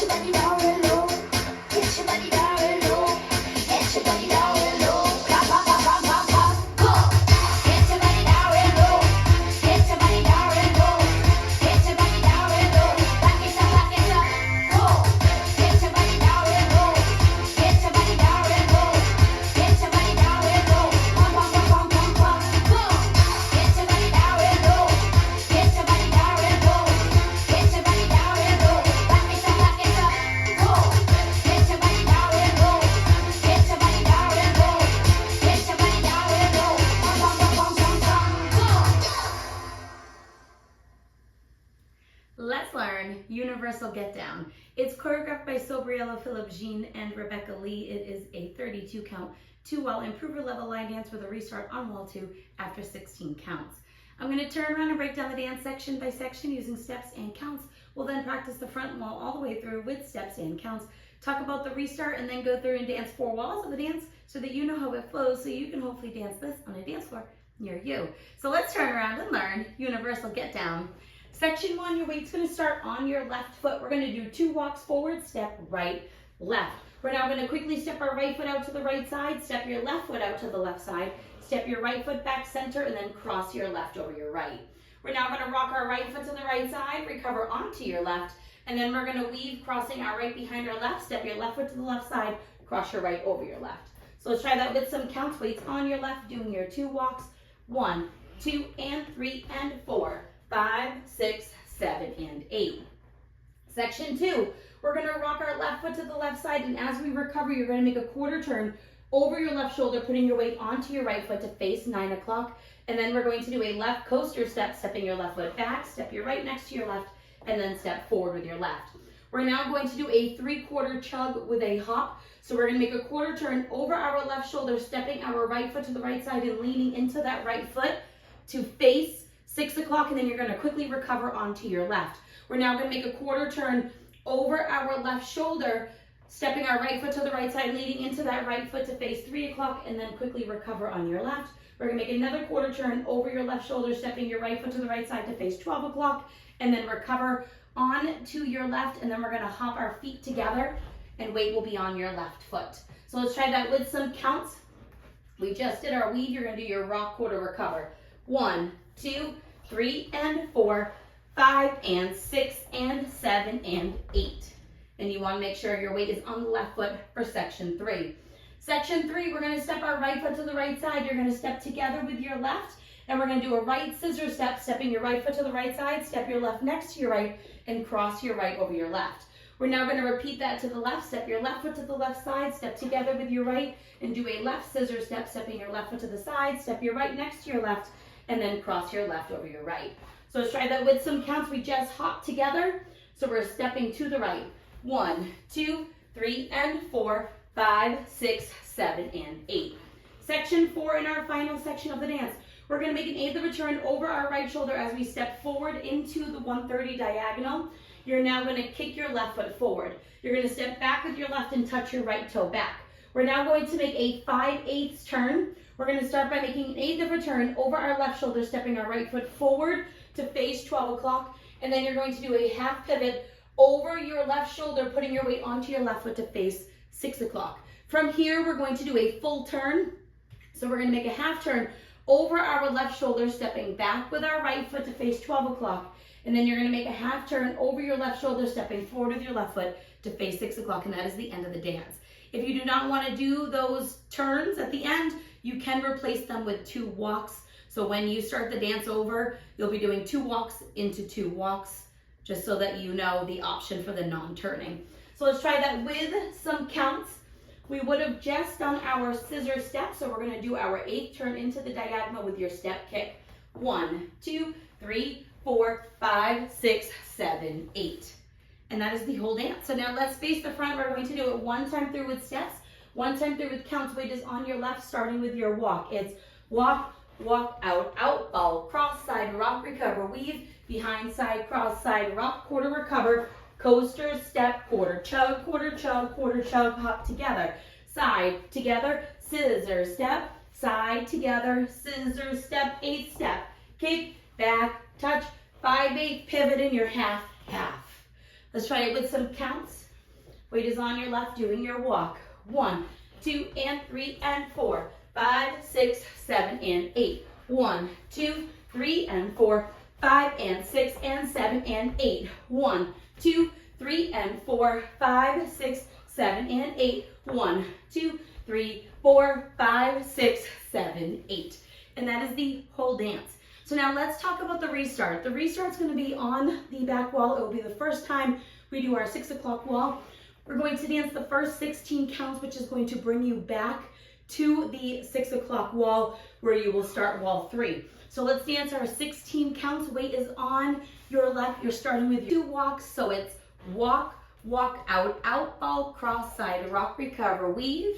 body down real low. Get your body down real low. Get your body down real low. Pop, pop, pop, pop, pop, pop. Go. Get your body down real low. Get your body down real low. Get your body down real low. Back it up, back it up. Go. Get your body down real low. Get your body down real low. Get your body down real low. Pump, pump, pump, pump, pump, pump. Go. Get your body down real low. Get your body down real low. Get your body down real low. Back it up, back it up. Go. Get your body down real low. Get your body down real low. Get your body down real low. Pump, pump, pump, pump, pump, pump. Go. Let's learn Universal Get Down. It's choreographed by Sobrielo, Philip Jean, and Rebecca Lee. It is a 32 count, 2-wall improver level line dance with a restart on wall 2 after 16 counts. I'm going to turn around and break down the dance section by section using steps and counts. We'll then practice the front wall all the way through with steps and counts, talk about the restart, and then go through and dance 4 walls of the dance so that you know how it flows, so you can hopefully dance this on a dance floor near you. So let's turn around and learn Universal Get Down. Section 1, your weight's going to start on your left foot. We're going to do 2 walks forward, step right, left. We're now going to quickly step our right foot out to the right side, step your left foot out to the left side, step your right foot back center, and then cross your left over your right. We're now going to rock our right foot to the right side, recover onto your left, and then we're going to weave, crossing our right behind our left, step your left foot to the left side, cross your right over your left. So let's try that with some counts. Weights on your left, doing your 2 walks. 1, 2, and 3, and 4, 5, 6, 7, and 8. Section 2, we're going to rock our left foot to the left side, and as we recover, you're going to make a quarter turn over your left shoulder, putting your weight onto your right foot to face 9 o'clock, and then we're going to do a left coaster step, stepping your left foot back, step your right next to your left, and then step forward with your left. We're now going to do a 3/4 chug with a hop, so we're going to make a quarter turn over our left shoulder, stepping our right foot to the right side and leaning into that right foot to face 6 o'clock, and then you're going to quickly recover onto your left. We're now going to make a quarter turn over our left shoulder, stepping our right foot to the right side, leading into that right foot to face 3 o'clock, and then quickly recover on your left. We're going to make another quarter turn over your left shoulder, stepping your right foot to the right side to face 12 o'clock, and then recover on to your left, and then we're going to hop our feet together, and weight will be on your left foot. So let's try that with some counts. We just did our weave. You're going to do your rock quarter recover. 1, 2, 3, and 4, 5, and 6, and 7, and 8. And you want to make sure your weight is on the left foot for section 3. Section 3, we're going to step our right foot to the right side. You're going to step together with your left, and we're going to do a right scissor step, stepping your right foot to the right side, step your left next to your right, and cross your right over your left. We're now going to repeat that to the left, step your left foot to the left side, step together with your right, and do a left scissor step, stepping your left foot to the side, step your right next to your left, and then cross your left over your right. So let's try that with some counts. We just hop together, so we're stepping to the right. 1, 2, 3, and 4, 5, 6, 7, and 8. Section 4, in our final section of the dance, we're going to make an eighth of a turn over our right shoulder as we step forward into the 130 diagonal. You're now going to kick your left foot forward. You're going to step back with your left and touch your right toe back. We're now going to make a 5/8 turn. We're going to start by making an eighth of a turn over our left shoulder, stepping our right foot forward to face 12 o'clock, and then you're going to do a half pivot over your left shoulder, putting your weight onto your left foot to face 6 o'clock. From here, we're going to do a full turn. So we're going to make a half turn over our left shoulder, stepping back with our right foot to face 12 o'clock, and then you're going to make a half turn over your left shoulder, stepping forward with your left foot to face 6 o'clock, and that is the end of the dance. If you do not want to do those turns at the end, you can replace them with 2 walks. So when you start the dance over, you'll be doing 2 walks into 2 walks, just so that you know the option for the non-turning. So let's try that with some counts. We would have just done our scissor step, so we're going to do our 8th turn into the diagonal with your step kick. 1, 2, 3, 4, 5, 6, 7, 8. And that is the whole dance. So now let's face the front. We're going to do it 1 time through with steps, 1 time through with counts. Weight is on your left, starting with your walk. It's walk, walk, out, out, ball, cross, side, rock, recover, weave, behind, side, cross, side, rock, quarter, recover, coaster, step, quarter, chug, hop together, side, together, scissor, step, side, together, scissor, step, 8 step, kick, back, touch, 5/8, pivot in your half, half. Let's try it with some counts. Weight is on your left, doing your walk. 1, 2, and 3, and 4, 5, 6, 7, and 8. 1, 2, 3, and 4, 5, and 6, and 7, and 8. 1, 2, 3, and 4, 5, 6, 7, and 8. 1, 2, 3, 4, 5, 6, 7, 8. And that is the whole dance. So now let's talk about the restart. The restart's going to be on the back wall. It will be the first time we do our 6 o'clock wall. We're going to dance the first 16 counts, which is going to bring you back to the 6 o'clock wall where you will start wall 3. So let's dance our 16 counts. Weight is on your left. You're starting with 2 walks. So it's walk, walk, out, out, ball, cross, side, rock, recover, weave.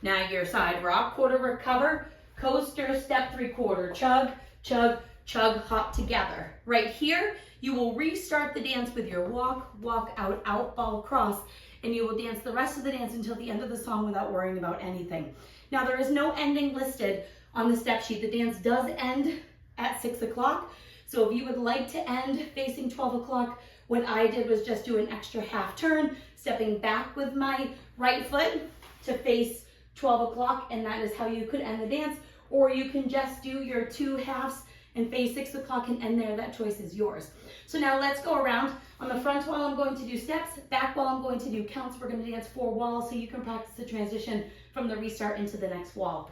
Now your side rock, quarter, recover, coaster, step, 3/4, chug, chug, chug, hop together. Right here, you will restart the dance with your walk, walk, out, out, ball, cross, and you will dance the rest of the dance until the end of the song without worrying about anything. Now there is no ending listed on the step sheet. The dance does end at 6 o'clock. So if you would like to end facing 12 o'clock, what I did was just do an extra half turn, stepping back with my right foot to face 12 o'clock, and that is how you could end the dance. Or you can just do your 2 halves and face 6 o'clock and end there. That choice is yours. So now let's go around. On the front wall, I'm going to do steps. Back wall, I'm going to do counts. We're going to dance 4 walls so you can practice the transition from the restart into the next wall.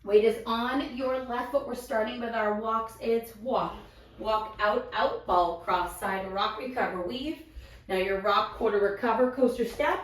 Weight is on your left, but we're starting with our walks. It's walk, walk, out, out, ball, cross, side, rock, recover, weave. Now your rock, quarter, recover, coaster, step.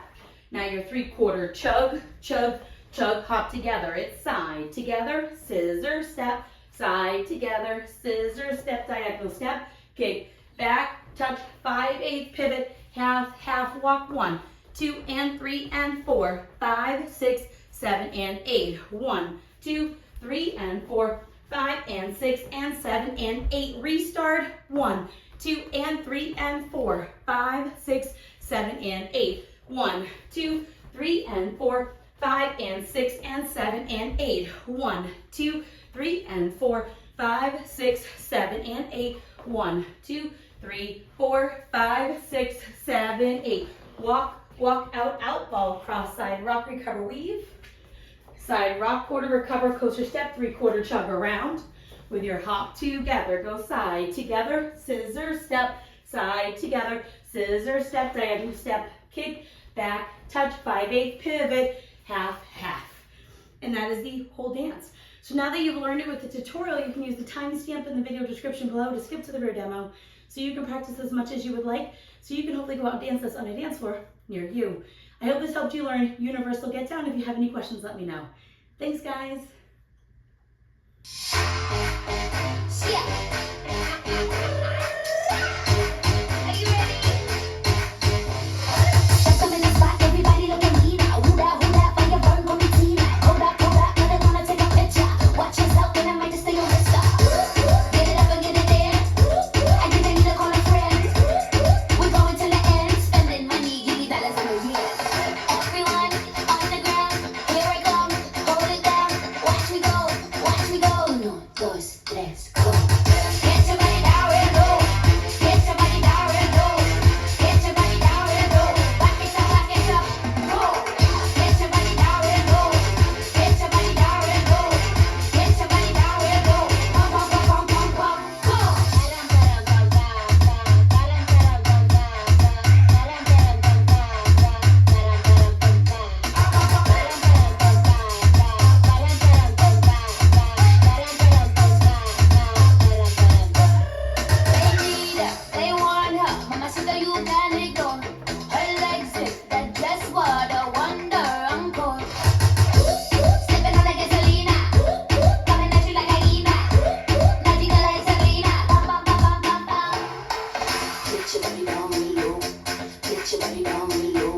Now your 3/4, chug, chug, chug, hop together. It's side, together, scissor, step, side, together, scissor, step, diagonal step, kick, back, touch, 5/8, pivot, half, half, walk, 1, 2, and 3, and 4, 5, 6, 7, and 8. 1, 2, 3, and 4, 5, and 6, and 7, and 8. Restart. 1, 2, and 3, and 4, 5, 6, 7, and 8. 1, 2, 3, and 4, 5, and 6, and 7, and 8. 1, 2, 3, and 4, 5, 6, 7, and 8. 1, 2, 3, 4, 5, 6, 7, 8. Walk, walk, out, out, ball, cross, side, rock, recover, weave. Side rock, quarter, recover, coaster, step, 3/4, chug around. With your hop together, go side, together, scissor, step, side, together, scissor, step, diagonal step, kick, back, touch, 5/8, pivot, half, half. And that is the whole dance. So now that you've learned it with the tutorial, you can use the timestamp in the video description below to skip to the rear demo so you can practice as much as you would like, so you can hopefully go out and dance this on a dance floor near you. I hope this helped you learn Universal Get Down. If you have any questions, let me know. Thanks, guys. Get your body on me, yo.